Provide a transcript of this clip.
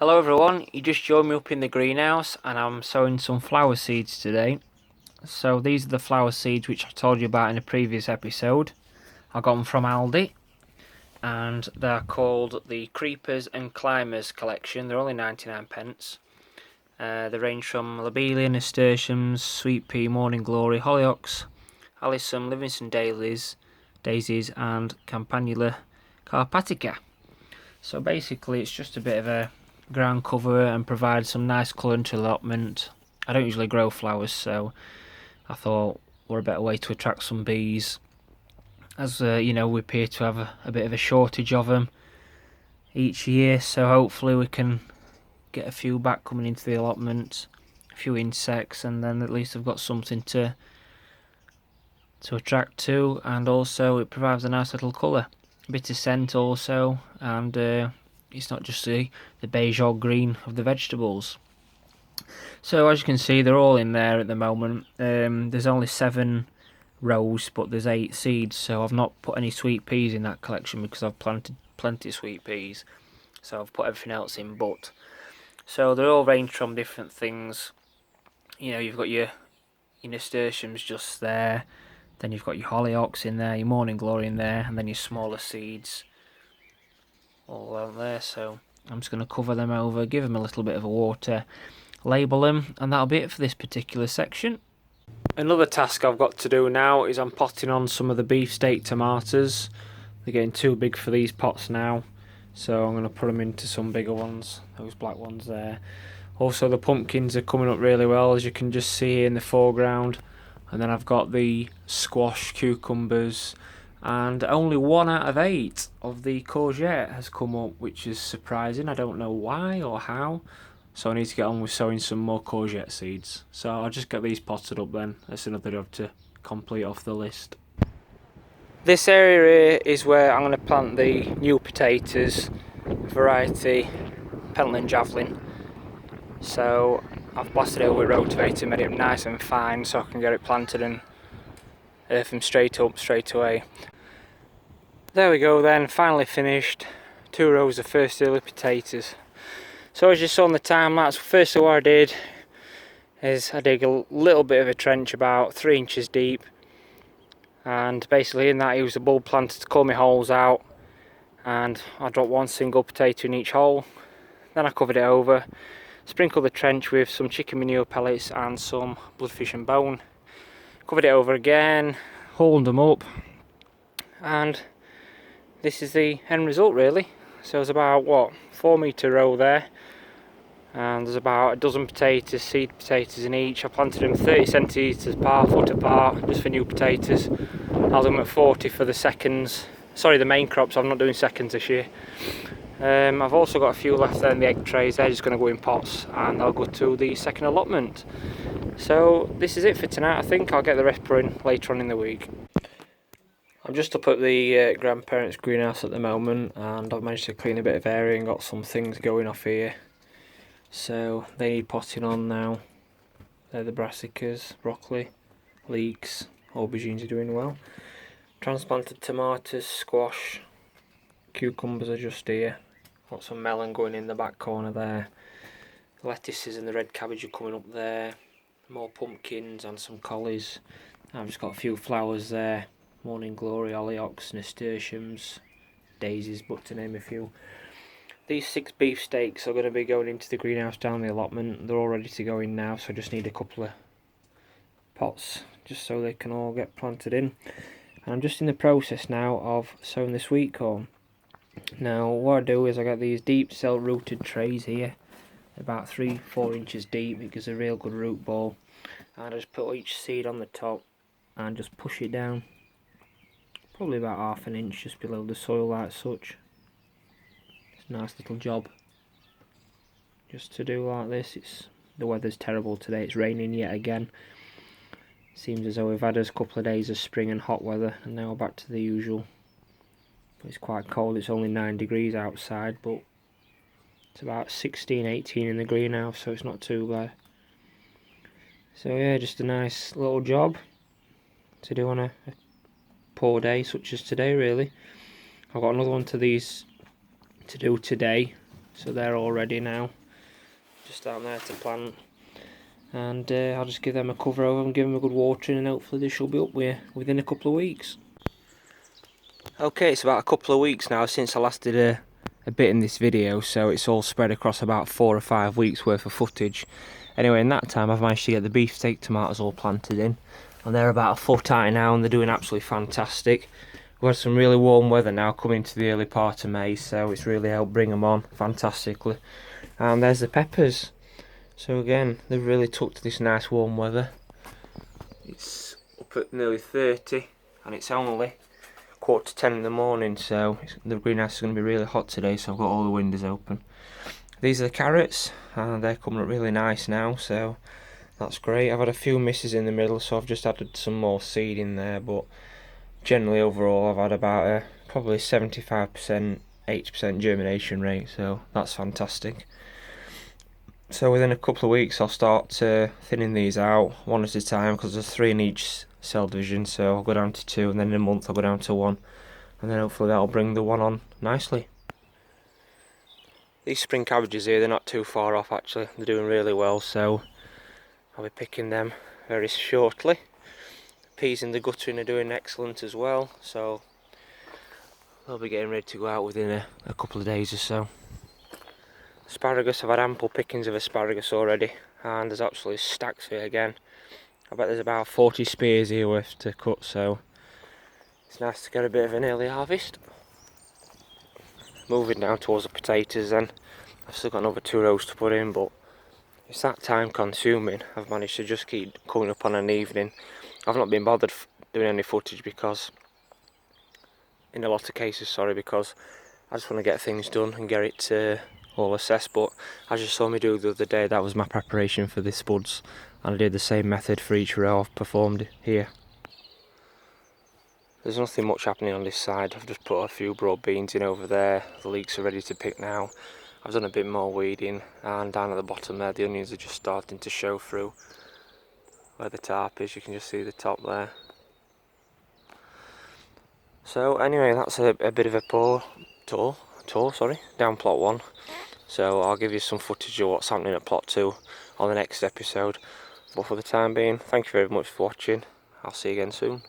Hello everyone, you just joined me up in the greenhouse and I'm sowing some flower seeds today. So these are the flower seeds which I told you about in a previous episode. I got them from Aldi and they're called the Creepers and Climbers collection. They're only 99 pence. They range from lobelia, nasturtiums, sweet pea, morning glory, hollyhocks, alyssum, Livingston daisies and campanula carpatica. So basically it's just a bit of a ground cover and provide some nice colour into the allotment. I don't usually grow flowers, so I thought we're a better way to attract some bees, as you know, we appear to have a bit of a shortage of them each year, so hopefully we can get a few back coming into the allotment, a few insects, and then at least I've got something to attract to, and also it provides a nice little colour, a bit of scent also, and it's not just the beige or green of the vegetables. So as you can see, they're all in there at the moment. There's only 7 rows, but there's 8 seeds, so I've not put any sweet peas in that collection because I've planted plenty of sweet peas, so I've put everything else in. But so they're all ranged from different things. You know, you've got your nasturtiums just there, then you've got your hollyhocks in there, your morning glory in there, and then your smaller seeds all out there. So I'm just going to cover them over, give them a little bit of a water, label them, and that'll be it for this particular section. Another task I've got to do now is I'm potting on some of the beefsteak tomatoes. They're getting too big for these pots now, so I'm going to put them into some bigger ones, those black ones there. Also the pumpkins are coming up really well, as you can just see in the foreground. And then I've got the squash, cucumbers, and only 1 out of 8 of the courgette has come up, which is surprising. I don't know why or how, so I need to get on with sowing some more courgette seeds. So I'll just get these potted up then. That's another job to complete off the list. This area is where I'm going to plant the new potatoes, variety Pentland Javelin. So I've blasted it over with rotavator, made it nice and fine so I can get it planted and earth them straight up straight away. There we go then, finally finished. 2 rows of first early potatoes. So as you saw on the time lapse, first of what I did is I dig a little bit of a trench about 3 inches deep, and basically in that I used a bulb planter to cut my holes out, and I dropped 1 single potato in each hole. Then I covered it over, sprinkled the trench with some chicken manure pellets and some bloodfish and bone, covered it over again, hauled them up, and this is the end result really. So there's about, what, 4 metre row there, and there's about a dozen potatoes, seed potatoes in each. I planted them 30 centimetres apart, foot apart, just for new potatoes. I'll do them at 40 for the seconds, sorry, the main crops. I'm not doing seconds this year. I've also got a few left there in the egg trays. They're just going to go in pots and I'll go to the second allotment. So this is it for tonight. I think I'll get the rest put in later on in the week. I'm just up at the grandparents' greenhouse at the moment, and I've managed to clean a bit of area and got some things going off here. So they need potting on now. They're the brassicas, broccoli, leeks, aubergines are doing well. Transplanted tomatoes, squash, cucumbers are just here. Got some melon going in the back corner there. The lettuces and the red cabbage are coming up there. More pumpkins and some collies. I've just got a few flowers there. Morning glory, hollyhocks, nasturtiums, daisies, but to name a few. These 6 beefsteaks are going to be going into the greenhouse down the allotment. They're all ready to go in now, so I just need a couple of pots just so they can all get planted in. And I'm just in the process now of sowing the sweet corn. Now what I do is I get these deep cell rooted trays here, about 3-4 inches deep. It gives a real good root ball, and I just put each seed on the top and just push it down, probably about ½ an inch just below the soil like such. It's a nice little job just to do like this. The weather's terrible today, it's raining yet again. Seems as though we've had a couple of days of spring and hot weather, and now we're back to the usual. But it's quite cold. It's only 9 degrees outside, but it's about 16-18 in the greenhouse, so it's not too bad. So yeah, just a nice little job to do on a poor day such as today really. I've got another one to these to do today, so they're all ready now, just down there to plant. And I'll just give them a cover over and give them a good watering, and hopefully they should be up within a couple of weeks. Okay, it's about a couple of weeks now since I last did a bit in this video, so it's all spread across about 4 or 5 weeks worth of footage. Anyway, in that time I've managed to get the beefsteak tomatoes all planted in, and they're about a foot high now and they're doing absolutely fantastic. We've had some really warm weather now coming to the early part of May, so it's really helped bring them on fantastically. And there's the peppers. So again, they've really took to this nice warm weather. It's up at nearly 30 and it's only 9:45 in the morning, so the greenhouse is going to be really hot today, so I've got all the windows open. These are the carrots, and they're coming up really nice now, so that's great. I've had a few misses in the middle, so I've just added some more seed in there, but generally overall I've had about probably 75%, 80% germination rate, so that's fantastic. So within a couple of weeks I'll start thinning these out one at a time, because there's 3 in each cell division, so I'll go down to 2, and then in a month I'll go down to 1, and then hopefully that'll bring the one on nicely. These spring cabbages here, they're not too far off actually, they're doing really well, so I'll be picking them very shortly. The peas in the guttering are doing excellent as well, so they'll be getting ready to go out within a couple of days or so. Asparagus, I've had ample pickings of asparagus already, and there's absolutely stacks here again. I bet there's about 40 spears here worth to cut, so it's nice to get a bit of an early harvest. Moving down towards the potatoes then. I've still got another 2 rows to put in, but it's that time consuming. I've managed to just keep coming up on an evening. I've not been bothered doing any footage because, in a lot of cases, because I just want to get things done and get it all assessed. But as you saw me do the other day, that was my preparation for the spuds, and I did the same method for each row I've performed here. There's nothing much happening on this side. I've just put a few broad beans in over there. The leeks are ready to pick now. I've done a bit more weeding, and down at the bottom there the onions are just starting to show through where the tarp is. You can just see the top there. So anyway, that's a bit of a tour, down plot 1. So I'll give you some footage of what's happening at plot 2 on the next episode. But for the time being, thank you very much for watching. I'll see you again soon.